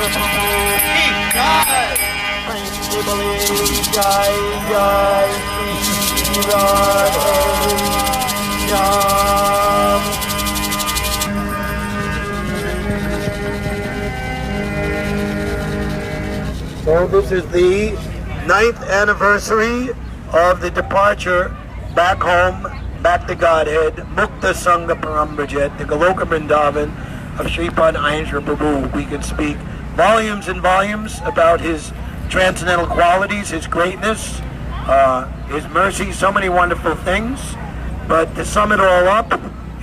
So this is the 9th anniversary of the departure back home, back to Godhead, Mukta Sangha Parambrajet, the Goloka Vrindavan of Śrīpad Aindra Prabhu. We can speak volumes and volumes about his transcendental qualities, his greatness, his mercy, so many wonderful things. But to sum it all up,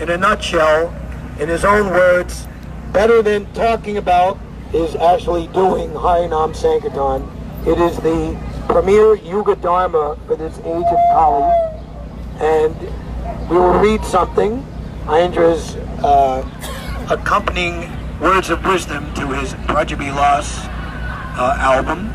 in a nutshell, in his own words, better than talking about is actually doing Harinam-Sankirtan. It is the premier Yuga Dharma for this age of Kali. And we will read something, Aindra's accompanying words of wisdom to his Prajabilas album.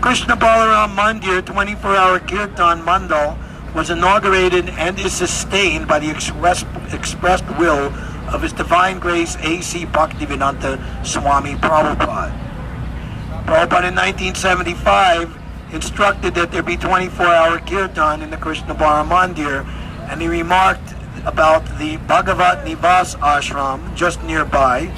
Krishna Balaram Mandir 24-hour Kirtan Mandal was inaugurated and is sustained by the expressed will of His Divine Grace A.C. Bhaktivedanta Swami Prabhupada. Prabhupada in 1975 instructed that there be 24-hour Kirtan in the Krishna Balaram Mandir, and he remarked about the Bhagavat Nivas ashram just nearby,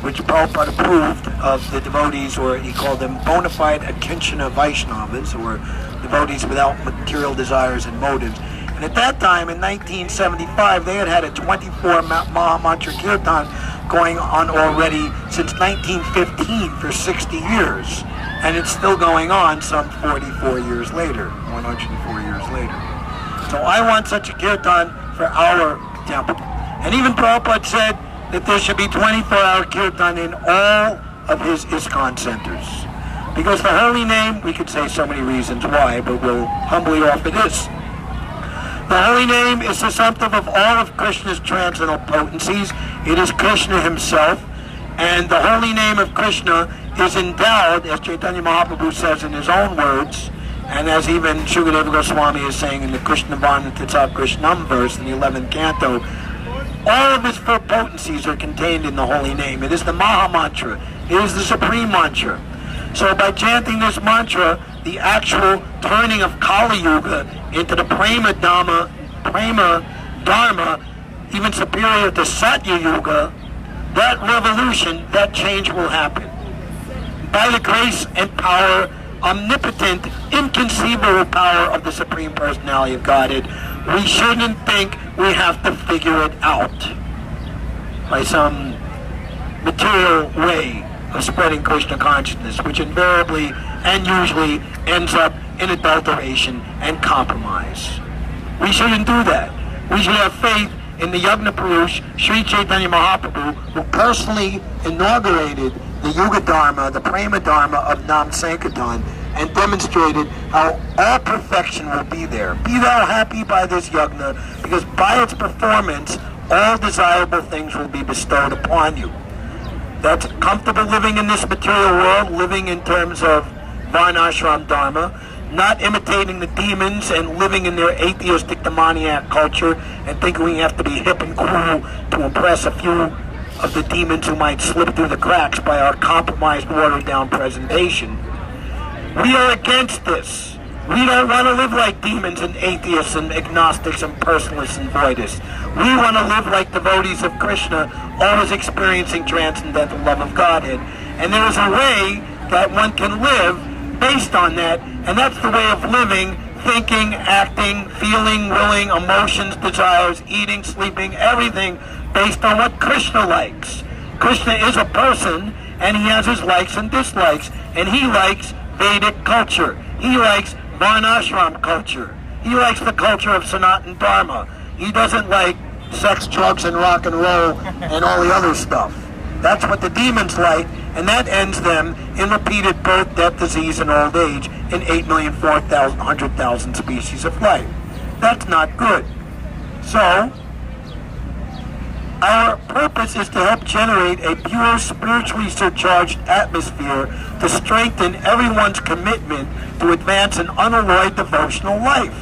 which Prabhupada approved of the devotees, or he called them bona fide Akinchana Vaishnavas, or devotees without material desires and motives. And at that time, in 1975, they had a 24 Mahamantra Kirtan going on already since 1915 for 60 years. And it's still going on some 44 years later, 104 years later. So I want such a Kirtan for our temple. And even Prabhupada said that there should be 24-hour Kirtan in all of his ISKCON centers. Because the holy name, we could say so many reasons why, but we'll humbly offer this. The holy name is the substantive of all of Krishna's transcendental potencies. It is Krishna himself. And the holy name of Krishna is endowed, as Chaitanya Mahaprabhu says in his own words, and as even Shukadeva Goswami is saying in the Krishna Varna Titsa Krishnam verse in the 11th canto, all of his four potencies are contained in the holy name. It is the Maha Mantra. It is the supreme mantra. So by chanting this mantra, the actual turning of Kali Yuga into the Prema Dharma, even superior to Satya Yuga, that revolution, that change will happen. By the grace and power, omnipotent, inconceivable power of the Supreme Personality of Godhead, we shouldn't think we have to figure it out by some material way of spreading Krishna consciousness, which invariably and usually ends up in adulteration and compromise. We shouldn't do that. We should have faith in the Yagna Purush, Sri Chaitanya Mahaprabhu, who personally inaugurated the Yuga Dharma, the Prema Dharma of Nam Sankirtan, and demonstrated how all perfection will be there. Be thou happy by this yagna, because by its performance, all desirable things will be bestowed upon you. That's comfortable living in this material world, living in terms of Varnashram Dharma, not imitating the demons and living in their atheistic demoniac culture and thinking we have to be hip and cool to impress a few of the demons who might slip through the cracks by our compromised, watered-down presentation. We are against this. We don't want to live like demons and atheists and agnostics and personalists and voidists. We want to live like devotees of Krishna, always experiencing transcendental love of Godhead. And there is a way that one can live based on that, and that's the way of living, thinking, acting, feeling, willing, emotions, desires, eating, sleeping, everything based on what Krishna likes. Krishna is a person, and he has his likes and dislikes, and he likes Vedic culture. He likes Varnashram culture. He likes the culture of Sanatan Dharma. He doesn't like sex, drugs, and rock and roll and all the other stuff. That's what the demons like, and that ends them in repeated birth, death, disease, and old age in 8,400,000 species of life. That's not good. So, our purpose is to help generate a pure, spiritually surcharged atmosphere to strengthen everyone's commitment to advance an unalloyed devotional life.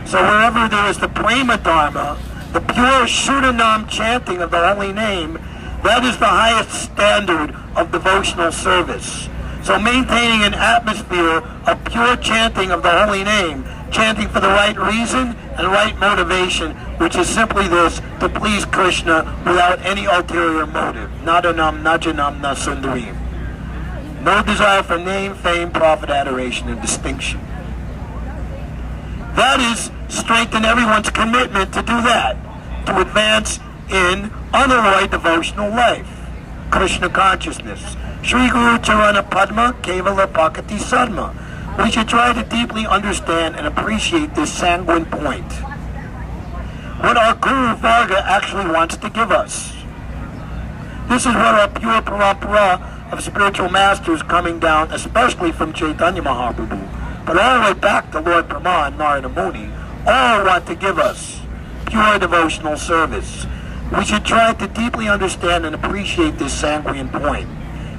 So wherever there is the Prema Dharma, the pure Shrutanam chanting of the holy name, that is the highest standard of devotional service. So maintaining an atmosphere of pure chanting of the holy name, chanting for the right reason and right motivation, which is simply this, to please Krishna without any ulterior motive. Nadanam, najanam, nasundarim. No desire for name, fame, profit, adoration, and distinction. That is, strengthen everyone's commitment to do that, to advance in unalloyed devotional life, Krishna consciousness. Shri Guru Charana Padma Kevala Bhakti Sadma. We should try to deeply understand and appreciate this sanguine point. What our Guru Varga actually wants to give us. This is what our pure parampara of spiritual masters coming down, especially from Chaitanya Mahaprabhu, but all the way back to Lord Brahma and Narada Muni, all want to give us pure devotional service. We should try to deeply understand and appreciate this sanguine point.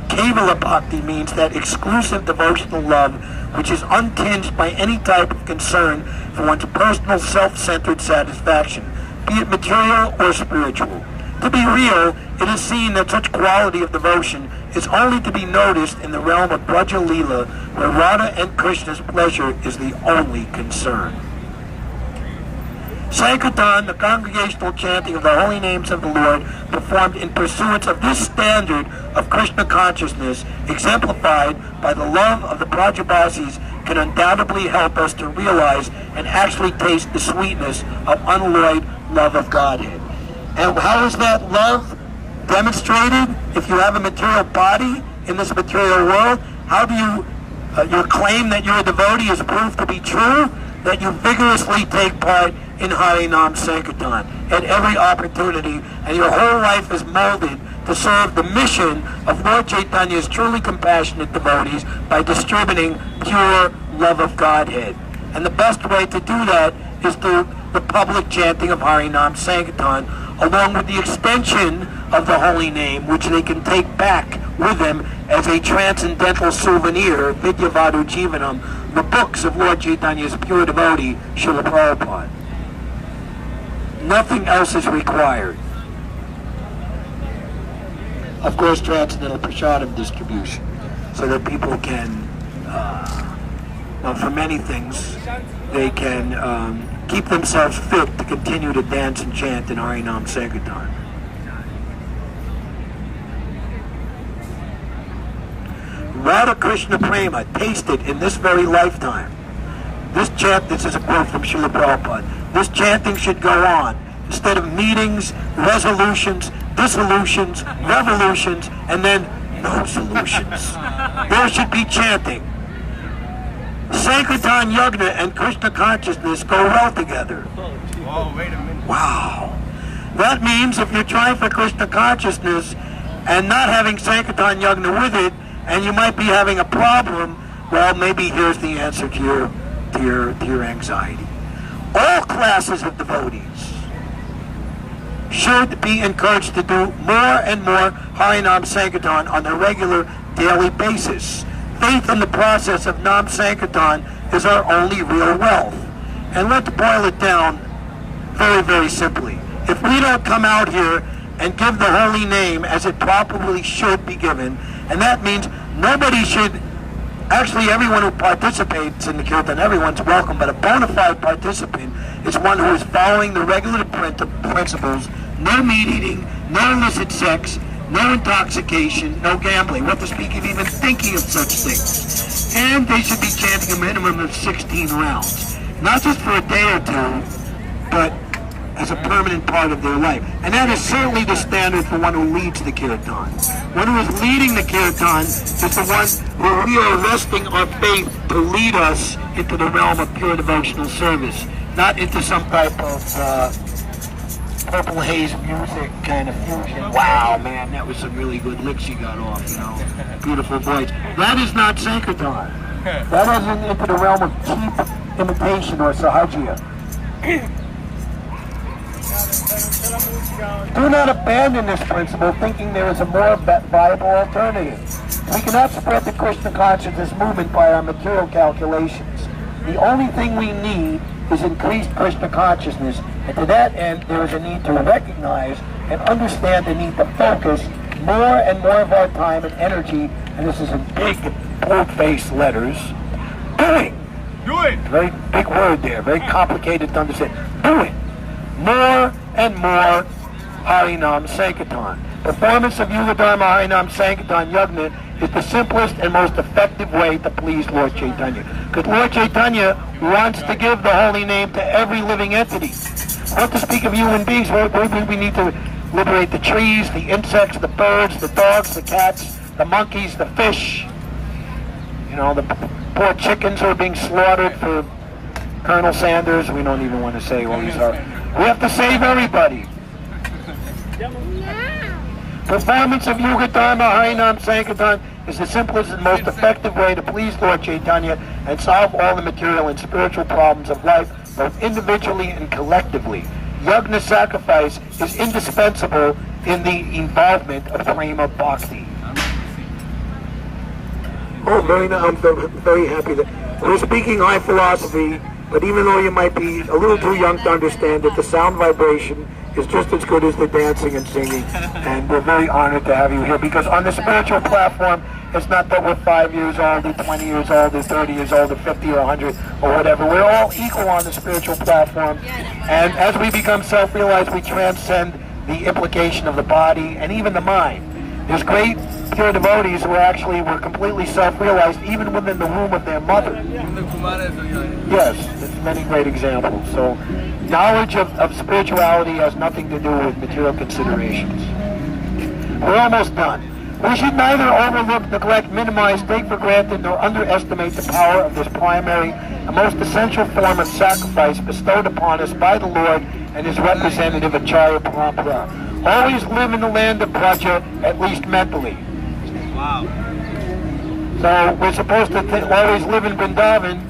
Kevala Bhakti means that exclusive devotional love which is untinged by any type of concern for one's personal self-centered satisfaction, be it material or spiritual. To be real, it is seen that such quality of devotion is only to be noticed in the realm of Braja Leela, where Radha and Krishna's pleasure is the only concern. Sankirtan, the congregational chanting of the holy names of the Lord, performed in pursuance of this standard of Krishna consciousness, exemplified by the love of the Brajabasis, can undoubtedly help us to realize and actually taste the sweetness of unalloyed love of Godhead. And how is that love demonstrated? If you have a material body in this material world, how do you, your claim that you're a devotee is proved to be true? That you vigorously take part in Harinam-Sankirtan at every opportunity, and your whole life is molded to serve the mission of Lord Chaitanya's truly compassionate devotees by distributing pure love of Godhead. And the best way to do that is through the public chanting of Harinam-Sankirtan, along with the extension of the holy name, which they can take back with them as a transcendental souvenir, Vidyavadu Jivanam, the books of Lord Chaitanya's pure devotee, Srila Prabhupada. Nothing else is required. Of course, transcendental prasadam distribution, so that people can, for many things, they can keep themselves fit to continue to dance and chant in Harinam-Sankirtan. Radha Krishna Prema tasted in this very lifetime. This chant, this is a quote from Srila Prabhupada, this chanting should go on. Instead of meetings, resolutions, dissolutions, revolutions, and then no solutions. There should be chanting. Sankirtan Yagna and Krishna consciousness go well together. Oh, wait a minute. Wow. That means if you're trying for Krishna consciousness and not having Sankirtan Yagna with it, and you might be having a problem, well, maybe here's the answer to your anxiety. All classes of devotees should be encouraged to do more and more Harinam-Sankirtan on a regular daily basis. Faith in the process of Nam-Sankirtan is our only real wealth. And let's boil it down very, very simply. If we don't come out here and give the holy name as it properly should be given, and that means nobody should, actually everyone who participates in the kirtan, everyone's welcome, but a bona fide participant is one who is following the regular principles: no meat eating, no illicit sex, no intoxication, no gambling, what to speak of even thinking of such things. And they should be chanting a minimum of 16 rounds, not just for a day or two, but as a permanent part of their life. And that is certainly the standard for one who leads the kirtan. One who is leading the kirtan is the one where we are resting our faith to lead us into the realm of pure devotional service, not into some type of purple haze music kind of fusion. Wow, man, that was some really good licks you got off, you know. Beautiful voice. That is not Sankirtan. That isn't into the realm of cheap imitation or sahajiya. Do not abandon this principle thinking there is a more viable alternative. We cannot spread the Krishna consciousness movement by our material calculations. The only thing we need is increased Krishna consciousness, and to that end there is a need to recognize and understand the need to focus more and more of our time and energy, and this is in big, bold-faced letters, doing. Very big word there, very complicated to understand. Doing more and more Harinam-Sankirtan. Performance of Yuga Dharma Harinam-Sankirtan Yagna is the simplest and most effective way to please Lord Chaitanya. Because Lord Chaitanya wants to give the holy name to every living entity. Not to speak of human beings, we need to liberate the trees, the insects, the birds, the dogs, the cats, the monkeys, the fish. You know, the poor chickens who are being slaughtered for Colonel Sanders. We don't even want to say what these are. We have to save everybody. Performance of Yuga Dharma Harinam-Sankirtan is the simplest and most effective way to please Lord Chaitanya and solve all the material and spiritual problems of life, both individually and collectively. Yagna sacrifice is indispensable in the involvement of prema bhakti. Oh, I'm very happy that we're speaking high philosophy, but even though you might be a little too young to understand it, the sound vibration is just as good as the dancing and singing, and we're very honored to have you here, because on the spiritual platform, it's not that we're 5 years old, or 20 years old, or 30 years old, or 50 or 100, or whatever. We're all equal on the spiritual platform, and as we become self-realized, we transcend the implication of the body and even the mind. There's great pure devotees who actually were completely self-realized even within the womb of their mother. Yes, there's many great examples. So knowledge of spirituality has nothing to do with material considerations. We're almost done. We should neither overlook, neglect, minimize, take for granted, nor underestimate the power of this primary and most essential form of sacrifice bestowed upon us by the Lord and his representative Acharya Parampara. Always live in the land of Praja, at least mentally. Wow. So we're supposed to always live in Vrindavan.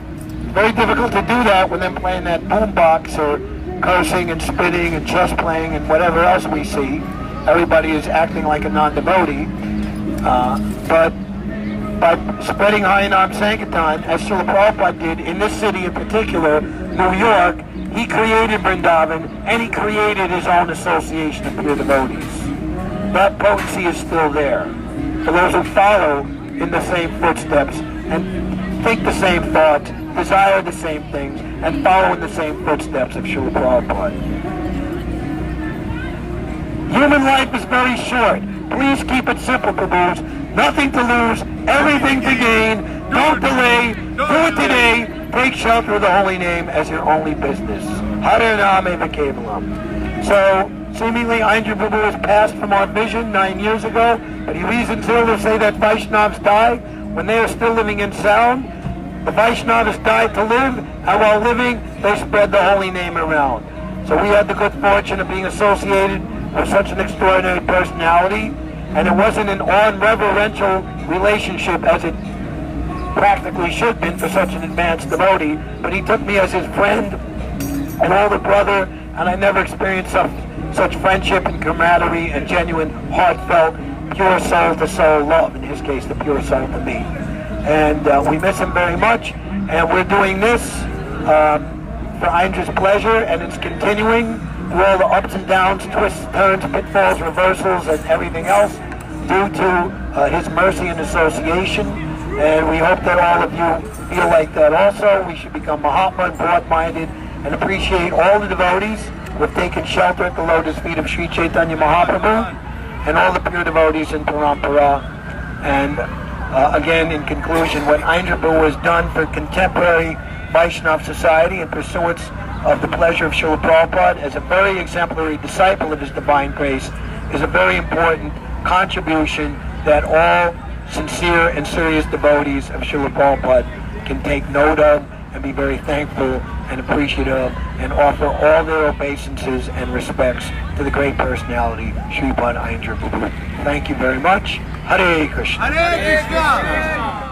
It's very difficult to do that when they're playing that boombox or cursing and spitting and chess playing and whatever else we see. Everybody is acting like a non-devotee. But by spreading Harinam-Sankirtan, as Srila Prabhupada did in this city in particular, New York, he created Vrindavan, and he created his own association of pure devotees. That potency is still there. For those who follow in the same footsteps, and think the same thoughts, desire the same things, and follow in the same footsteps of Srila Prabhupada. Human life is very short. Please keep it simple, Prabhus. Nothing to lose, everything to gain. Don't delay. Do it today. Take shelter of the holy name as your only business. Harinam eva kevalam. So, seemingly Aindra Prabhu has passed from our vision 9 years ago, but he reasons here to say that Vaishnavas die when they are still living in sound. The Vaishnavas died to live, and while living, they spread the holy name around. So we had the good fortune of being associated with such an extraordinary personality, and it wasn't an reverential relationship as it practically should have been for such an advanced devotee, but he took me as his friend, an older brother, and I never experienced such friendship and camaraderie and genuine, heartfelt, pure soul-to-soul love, in his case, the pure soul to me. And we miss him very much, and we're doing this for Aindra's pleasure, and it's continuing through all the ups and downs, twists, turns, pitfalls, reversals, and everything else, due to his mercy and association. And we hope that all of you feel like that also. We should become Mahatma and broad-minded and appreciate all the devotees who have taken shelter at the lotus feet of Sri Chaitanya Mahaprabhu and all the pure devotees in Parampara. And again, in conclusion, what Aindra Prabhu has done for contemporary Vaishnava society in pursuance of the pleasure of Srila Prabhupada as a very exemplary disciple of His Divine Grace is a very important contribution that all sincere and serious devotees of Srila Prabhupada can take note of and be very thankful and appreciative and offer all their obeisances and respects to the great personality, Śrīpad Aindra Prabhu. Thank you very much. Hare Krishna. Hare Krishna.